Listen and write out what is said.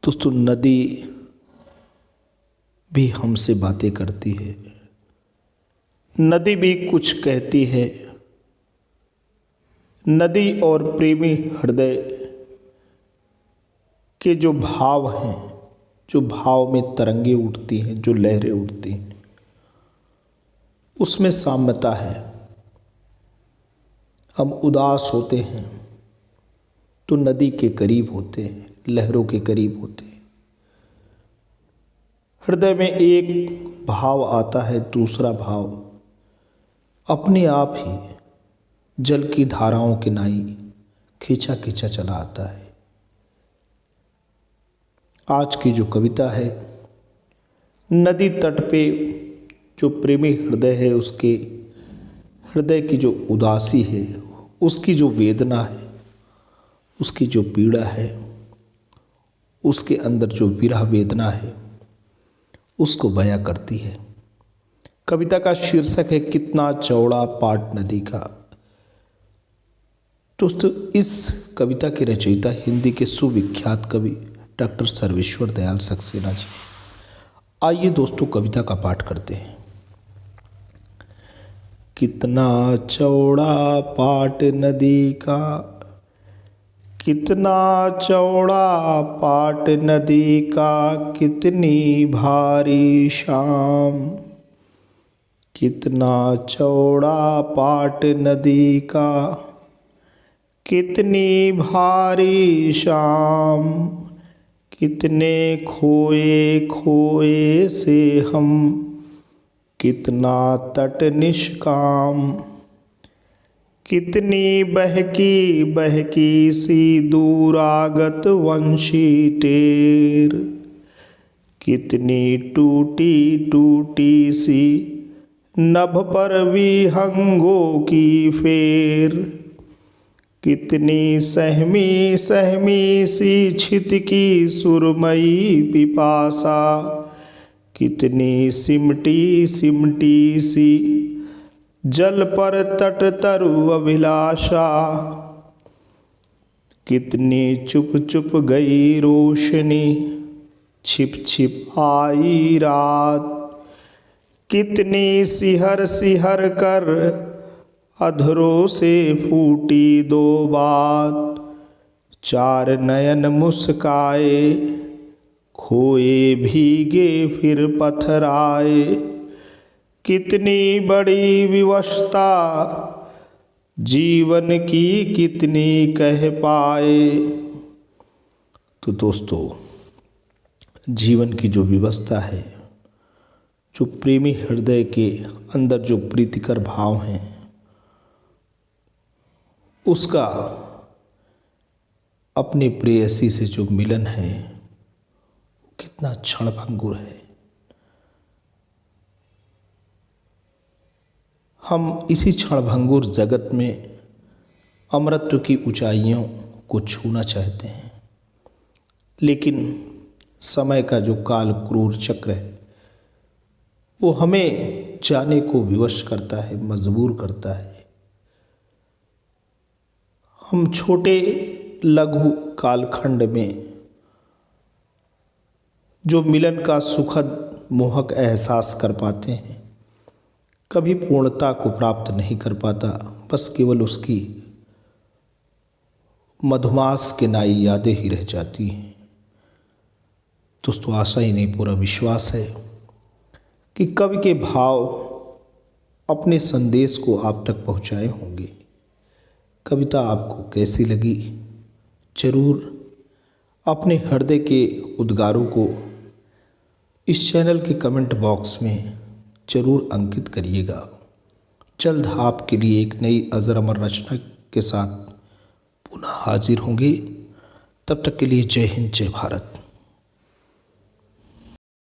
दोस्तों, नदी भी हमसे बातें करती है। नदी भी कुछ कहती है। नदी और प्रेमी हृदय के जो भाव हैं, जो भाव में तरंगे उठती हैं, जो लहरें उठती हैं, उसमें साम्यता है। हम उदास होते हैं तो नदी के करीब होते हैं, लहरों के करीब होते हैं। हृदय में एक भाव आता है, दूसरा भाव अपने आप ही जल की धाराओं के नाई खींचा खींचा चला आता है। आज की जो कविता है, नदी तट पे जो प्रेमी हृदय है, उसके हृदय की जो उदासी है, उसकी जो वेदना है, उसकी जो पीड़ा है, उसके अंदर जो विरह वेदना है, उसको बयां करती है। कविता का शीर्षक है कितना चौड़ा पाट नदी का। दोस्तों, इस कविता के रचयिता हिंदी के सुविख्यात कवि डॉक्टर सर्वेश्वर दयाल सक्सेना जी। आइए दोस्तों, कविता का पाठ करते हैं। कितना चौड़ा पाट नदी का, कितना चौड़ा पाट नदी का, कितनी भारी शाम। कितना चौड़ा पाट नदी का, कितनी भारी शाम। कितने खोए खोए से हम, कितना तट निष्काम। कितनी बहकी बहकी सी दूरागत वंशी टेर। कितनी टूटी टूटी सी नभ पर विहंगों की फेर। कितनी सहमी सहमी सी छित की सुरमई पिपासा। कितनी सिमटी सिमटी सी जल पर तट तरु अभिलाषा। कितनी चुप चुप गई रोशनी, छिप छिप आई रात। कितनी सिहर सिहर कर अधरों से फूटी दो बात। चार नयन मुस्काए, खोए भीगे फिर पथराए। कितनी बड़ी विवशता जीवन की, कितनी कह पाए। तो दोस्तों, जीवन की जो विवशता है, जो प्रेमी हृदय के अंदर जो प्रीतिकर भाव हैं, उसका अपने प्रेयसी से जो मिलन है, कितना क्षणभंगुर है। हम इसी क्षणभंगुर जगत में अमरत्व की ऊंचाइयों को छूना चाहते हैं, लेकिन समय का जो काल क्रूर चक्र है, वो हमें जाने को विवश करता है, मजबूर करता है। हम छोटे लघु कालखंड में जो मिलन का सुखद मोहक एहसास कर पाते हैं, कभी पूर्णता को प्राप्त नहीं कर पाता। बस केवल उसकी मधुमास के नाई यादें ही रह जाती हैं। दोस्तों, आशा ही नहीं, पूरा विश्वास है कि कवि के भाव अपने संदेश को आप तक पहुंचाए होंगे। कविता आपको कैसी लगी, जरूर अपने हृदय के उद्गारों को इस चैनल के कमेंट बॉक्स में जरूर अंकित करिएगा। जल्द आपके लिए एक नई अजर अमर रचना के साथ पुनः हाजिर होंगे। तब तक के लिए जय हिंद, जय भारत।